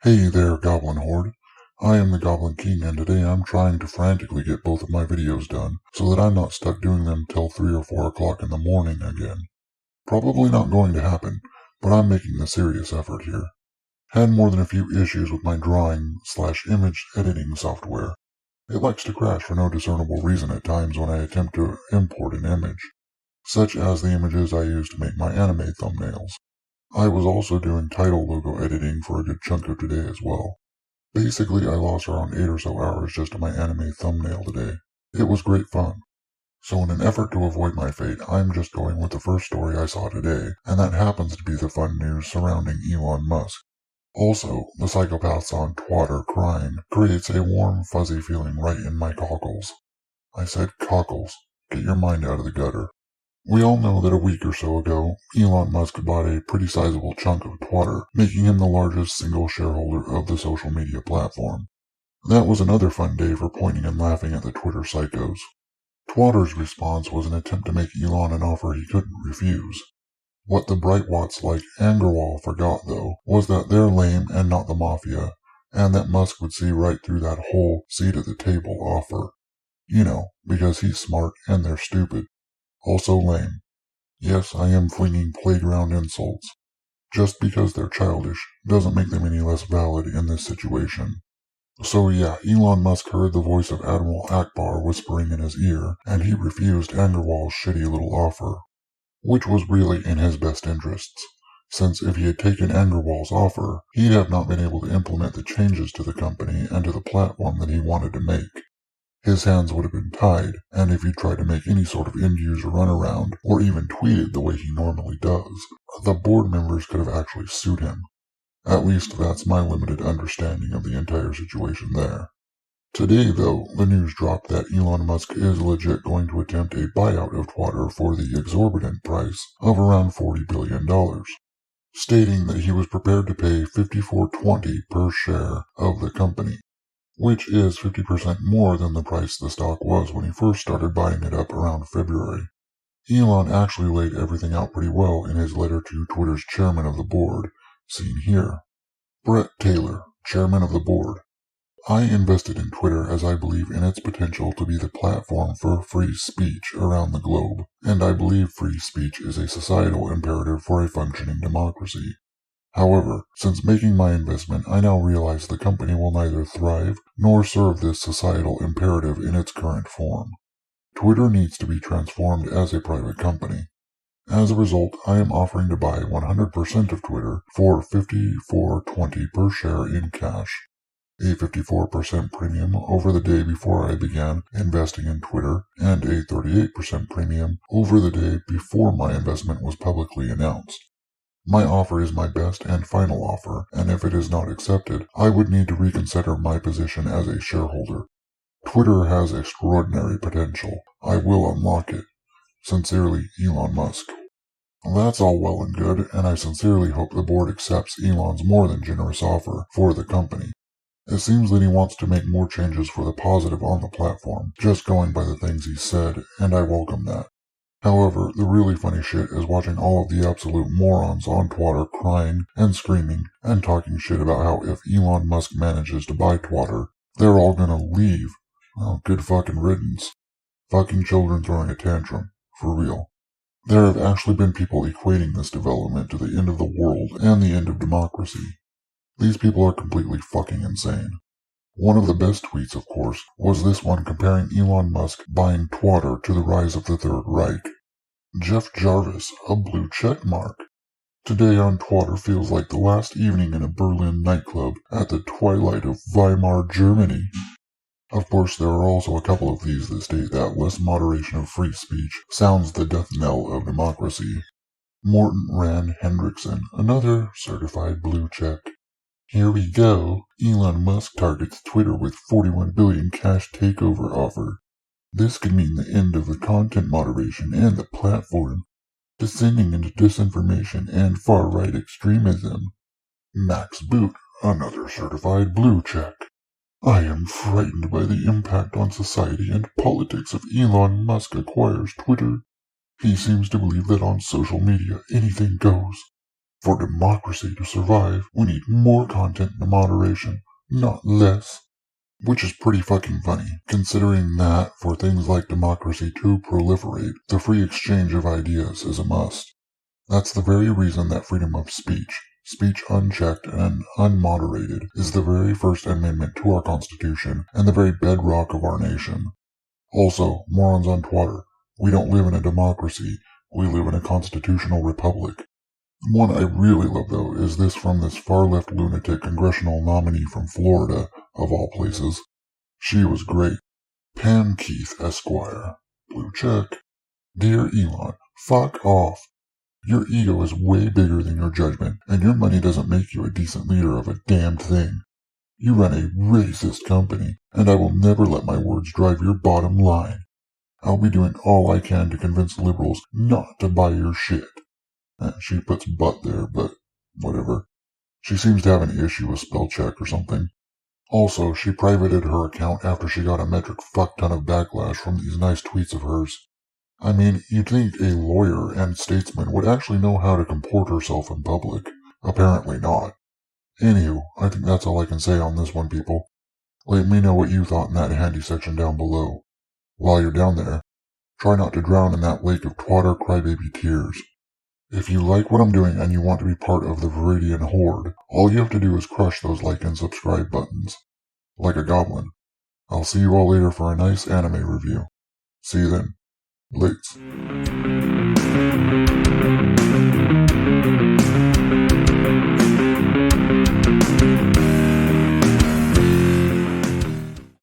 Hey there, Goblin Horde. I am the Goblin King, and today I'm trying to frantically get both of my videos done, so that I'm not stuck doing them till 3 or 4 o'clock in the morning again. Probably not going to happen, but I'm making a serious effort here. Had more than a few issues with my drawing/image editing software. It likes to crash for no discernible reason at times when I attempt to import an image, such as the images I use to make my anime thumbnails. I was also doing title logo editing for a good chunk of today as well. Basically, I lost around 8 or so hours just on my anime thumbnail today. It was great fun. So in an effort to avoid my fate, I'm just going with the first story I saw today, and that happens to be the fun news surrounding Elon Musk. Also, the psychopaths on Twitter crying creates a warm, fuzzy feeling right in my cockles. I said cockles. Get your mind out of the gutter. We all know that a week or so ago, Elon Musk bought a pretty sizable chunk of Twitter, making him the largest single shareholder of the social media platform. That was another fun day for pointing and laughing at the Twitter psychos. Twitter's response was an attempt to make Elon an offer he couldn't refuse. What the Brightwats like Angerwall forgot, though, was that they're lame and not the mafia, and that Musk would see right through that whole seat-at-the-table offer. You know, because he's smart and they're stupid. Also lame. Yes, I am flinging playground insults. Just because they're childish doesn't make them any less valid in this situation. So yeah, Elon Musk heard the voice of Admiral Akbar whispering in his ear, and he refused Angerwall's shitty little offer. Which was really in his best interests, since if he had taken Angerwall's offer, he'd have not been able to implement the changes to the company and to the platform that he wanted to make. His hands would have been tied, and if he tried to make any sort of end-user runaround, or even tweeted the way he normally does, the board members could have actually sued him. At least that's my limited understanding of the entire situation there. Today, though, the news dropped that Elon Musk is legit going to attempt a buyout of Twitter for the exorbitant price of around $40 billion, stating that he was prepared to pay $54.20 per share of the company, which is 50% more than the price the stock was when he first started buying it up around February. Elon actually laid everything out pretty well in his letter to Twitter's chairman of the board, seen here. Brett Taylor, chairman of the board. I invested in Twitter as I believe in its potential to be the platform for free speech around the globe, and I believe free speech is a societal imperative for a functioning democracy. However, since making my investment, I now realize the company will neither thrive nor serve this societal imperative in its current form. Twitter needs to be transformed as a private company. As a result, I am offering to buy 100% of Twitter for $54.20 per share in cash, a 54% premium over the day before I began investing in Twitter, and a 38% premium over the day before my investment was publicly announced. My offer is my best and final offer, and if it is not accepted, I would need to reconsider my position as a shareholder. Twitter has extraordinary potential. I will unlock it. Sincerely, Elon Musk. That's all well and good, and I sincerely hope the board accepts Elon's more than generous offer for the company. It seems that he wants to make more changes for the positive on the platform, just going by the things he said, and I welcome that. However, the really funny shit is watching all of the absolute morons on Twitter crying and screaming and talking shit about how if Elon Musk manages to buy Twitter, they're all gonna leave. Oh, good fucking riddance. Fucking children throwing a tantrum. For real. There have actually been people equating this development to the end of the world and the end of democracy. These people are completely fucking insane. One of the best tweets, of course, was this one comparing Elon Musk buying Twitter to the rise of the Third Reich. Jeff Jarvis, a blue check mark. Today on Twitter feels like the last evening in a Berlin nightclub at the twilight of Weimar, Germany. Of course, there are also a couple of these that state that less moderation of free speech sounds the death knell of democracy. Morton Rand Hendrickson, another certified blue check. Here we go. Elon Musk targets Twitter with $41 billion cash takeover offer. This could mean the end of the content moderation and the platform, descending into disinformation and far-right extremism. Max Boot, another certified blue check. I am frightened by the impact on society and politics if Elon Musk acquires Twitter. He seems to believe that on social media anything goes. For democracy to survive, we need more content and moderation, not less. Which is pretty fucking funny, considering that, for things like democracy to proliferate, the free exchange of ideas is a must. That's the very reason that freedom of speech unchecked and unmoderated, is the very first amendment to our Constitution and the very bedrock of our nation. Also, morons on Twitter, we don't live in a democracy, we live in a constitutional republic. One I really love, though, is this from this far-left lunatic congressional nominee from Florida, of all places. She was great. Pam Keith, Esquire. Blue check. Dear Elon, fuck off. Your ego is way bigger than your judgment, and your money doesn't make you a decent leader of a damned thing. You run a racist company, and I will never let my words drive your bottom line. I'll be doing all I can to convince liberals not to buy your shit. She puts butt there, but whatever. She seems to have an issue with spell check or something. Also, she privated her account after she got a metric fuck ton of backlash from these nice tweets of hers. I mean, you'd think a lawyer and statesman would actually know how to comport herself in public. Apparently not. Anywho, I think that's all I can say on this one, people. Let me know what you thought in that handy section down below. While you're down there, try not to drown in that lake of twatter crybaby tears. If you like what I'm doing and you want to be part of the Viridian Horde, all you have to do is crush those like and subscribe buttons. Like a goblin. I'll see you all later for a nice anime review. See you then. Lates.